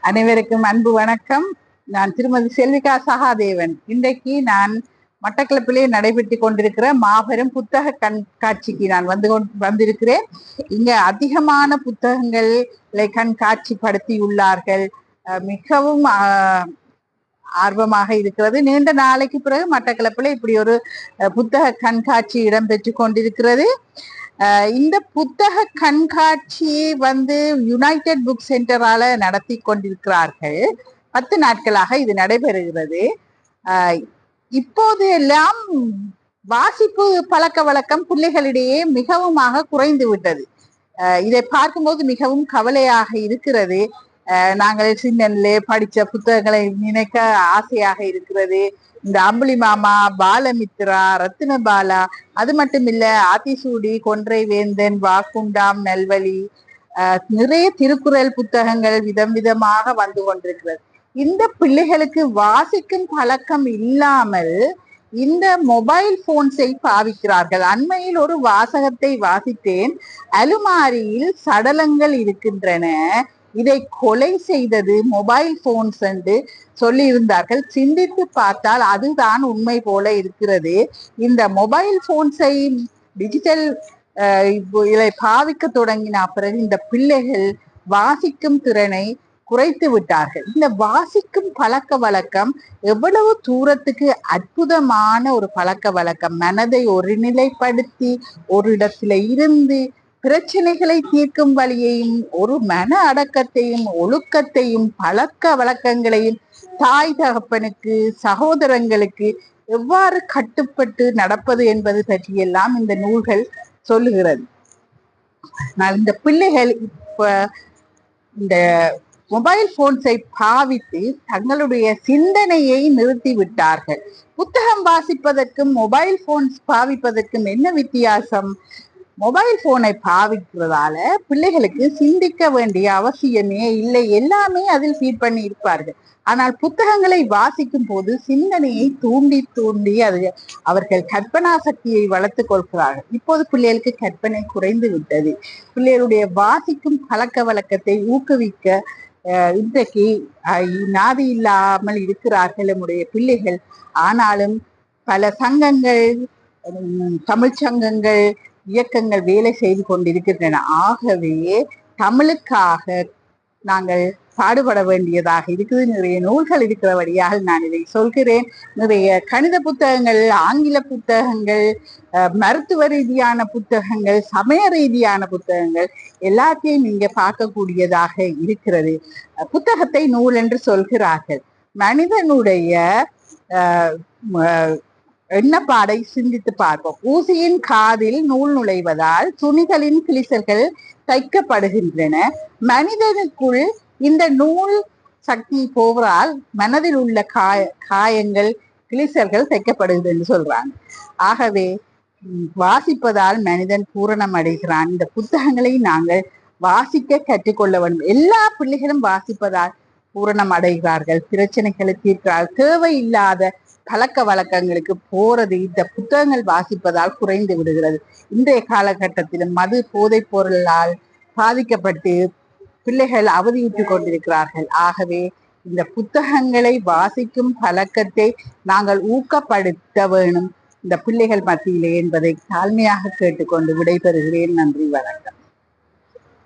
அனைவருக்கும் அன்பு வணக்கம். நான் திருமதி செல்விகா சகாதேவன். இன்றைக்கு நான் மட்டக்களப்பிலே நடைபெற்று கொண்டிருக்கிற மாபெரும் புத்தக கண்காட்சிக்கு நான் வந்திருக்கிறேன். இங்க அதிகமான புத்தகங்களை கண்காட்சிப்படுத்தி உள்ளார்கள். மிகவும் ஆர்வமாக இருக்கிறது. நீண்ட நாளைக்கு பிறகு மட்டக்களப்பில் இப்படி ஒரு புத்தக கண்காட்சி இடம்பெற்று கொண்டிருக்கிறது. இந்த புத்தக கண்காட்சியை யுனைடெட் புக் சென்டரால நடத்தி கொண்டிருக்கிறார்கள். 10 நாட்களாக இது நடைபெறுகிறது. இப்போது எல்லாம் வாசிப்பு பழக்க வழக்கம் பிள்ளைகளிடையே மிகவுமாக குறைந்து விட்டது. இதை பார்க்கும்போது மிகவும் கவலையாக இருக்கிறது. நாங்கள் சின்னன்லே படிச்ச புத்தகங்களை நினைக்க ஆசையாக இருக்கிறது. இந்த அம்புலி மாமா, பாலமித்ரா, ரத்தின பாலா, அது மட்டும் இல்ல ஆத்திசூடி, கொன்றை வேந்தன், வாக்குண்டாம், நல்வழி, நிறைய திருக்குறள் புத்தகங்கள் விதம் விதமாக வந்து கொண்டிருக்கிறது. இந்த பிள்ளைகளுக்கு வாசிக்கும் பழக்கம் இல்லாமல் இந்த மொபைல் போன்ஸை பாவிக்கிறார்கள். அண்மையில் ஒரு வாசகத்தை வாசித்தேன். அலுமாரியில் சடலங்கள் இருக்கின்றன, இதை கொலை செய்தது மொபைல் போன்ஸ் என்று சொல்லி இருந்தார்கள். சிந்தித்து பார்த்தால் அதுதான் உண்மை போல இருக்கிறது. இந்த மொபைல் போன்ஸை டிஜிட்டல் இதை பாவிக்க தொடங்கின பிறகு இந்த பிள்ளைகள் வாசிக்கும் திறனை குறைத்து விட்டார்கள். இந்த வாசிக்கும் பழக்க வழக்கம் எவ்வளவு தூரத்துக்கு அற்புதமான ஒரு பழக்க வழக்கம். மனதை ஒருநிலைப்படுத்தி ஒரு இடத்துல இருந்து பிரச்சனைகளை தீர்க்கும் வழியையும் ஒரு மன அடக்கத்தையும் ஒழுக்கத்தையும் பழக்க வழக்கங்களையும் தாய் தகப்பனுக்கு சகோதரங்களுக்கு எவ்வாறு கட்டுப்பட்டு நடப்பது என்பது பற்றியெல்லாம் இந்த நூல்கள் சொல்லுகிறது. இந்த பிள்ளைகள் இப்ப இந்த மொபைல் போன்ஸை பாவித்து தங்களுடைய சிந்தனையை நிறுத்தி விட்டார்கள். புத்தகம் வாசிப்பதற்கும் மொபைல் போன்ஸ் பாவிப்பதற்கும் என்ன வித்தியாசம்? மொபைல் போனை பாவிக்கிறதால பிள்ளைகளுக்கு சிந்திக்க வேண்டிய அவசியமே இல்லை, எல்லாமே அதில் ஃபீட் பண்ணி இருப்பார்கள். ஆனால் புத்தகங்களை வாசிக்கும் போது சிந்தனையை தூண்டி தூண்டி அவர்கள் கற்பனா சக்தியை வளர்த்துக் கொள்கிறார்கள். இப்போது பிள்ளைகளுக்கு கற்பனை குறைந்து விட்டது. பிள்ளைகளுடைய வாசிக்கும் பழக்க வழக்கத்தை ஊக்குவிக்க இன்றைக்கு நாதி இல்லாமல் இருக்கிறார்கள் நம்முடைய பிள்ளைகள். ஆனாலும் பல சங்கங்கள், தமிழ் சங்கங்கள், இயக்கங்கள் வேலை செய்து கொண்டிருக்கின்றன. ஆகவே தமிழுக்காக நாங்கள் பாடுபட வேண்டியதாக இருக்குது. நிறைய நூல்கள் இருக்கிறபடியாக நான் இதை சொல்கிறேன். நிறைய கணித புத்தகங்கள், ஆங்கில புத்தகங்கள், மருத்துவ ரீதியான புத்தகங்கள், சமய ரீதியான புத்தகங்கள் எல்லாத்தையும் இங்க பார்க்கக்கூடியதாக இருக்கிறது. புத்தகத்தை நூல் என்று சொல்கிறார்கள். மனிதனுடைய எண்ணப்பாடை சிந்தித்து பார்ப்போம். ஊசியின் காதில் நூல் நுழைவதால் துணிகளின் கிழிசல்கள் தைக்கப்படுகின்றன. மனிதனுக்குள் இந்த நூல் சக்தி போவதால் மனதில் உள்ள காயங்கள் கிழிசல்கள் தைக்கப்படுகிறது என்று சொல்றாங்க. ஆகவே வாசிப்பதால் மனிதன் பூரணம் அடைகிறான். இந்த புத்தகங்களை நாங்கள் வாசிக்க கற்றுக்கொள்ள வேண்டும். எல்லா பிள்ளைகளும் வாசிப்பதால் பூரணம் அடைகிறார்கள், பிரச்சனைகளை தீர்க்கிறார்கள். தேவையில்லாத பழக்க வழக்கங்களுக்கு போறது இந்த புத்தகங்கள் வாசிப்பதால் குறைந்து விடுகிறது. இன்றைய காலகட்டத்திலும் மது போதைப் பொருளால் பாதிக்கப்பட்டு பிள்ளைகள் அவதியுற்றுக் கொண்டிருக்கிறார்கள். ஆகவே இந்த புத்தகங்களை வாசிக்கும் பழக்கத்தை நாங்கள் ஊக்கப்படுத்த வேணும் இந்த பிள்ளைகள் மத்தியிலே என்பதை தாழ்மையாக கேட்டுக்கொண்டு விடைபெறுகிறேன். நன்றி, வணக்கம்.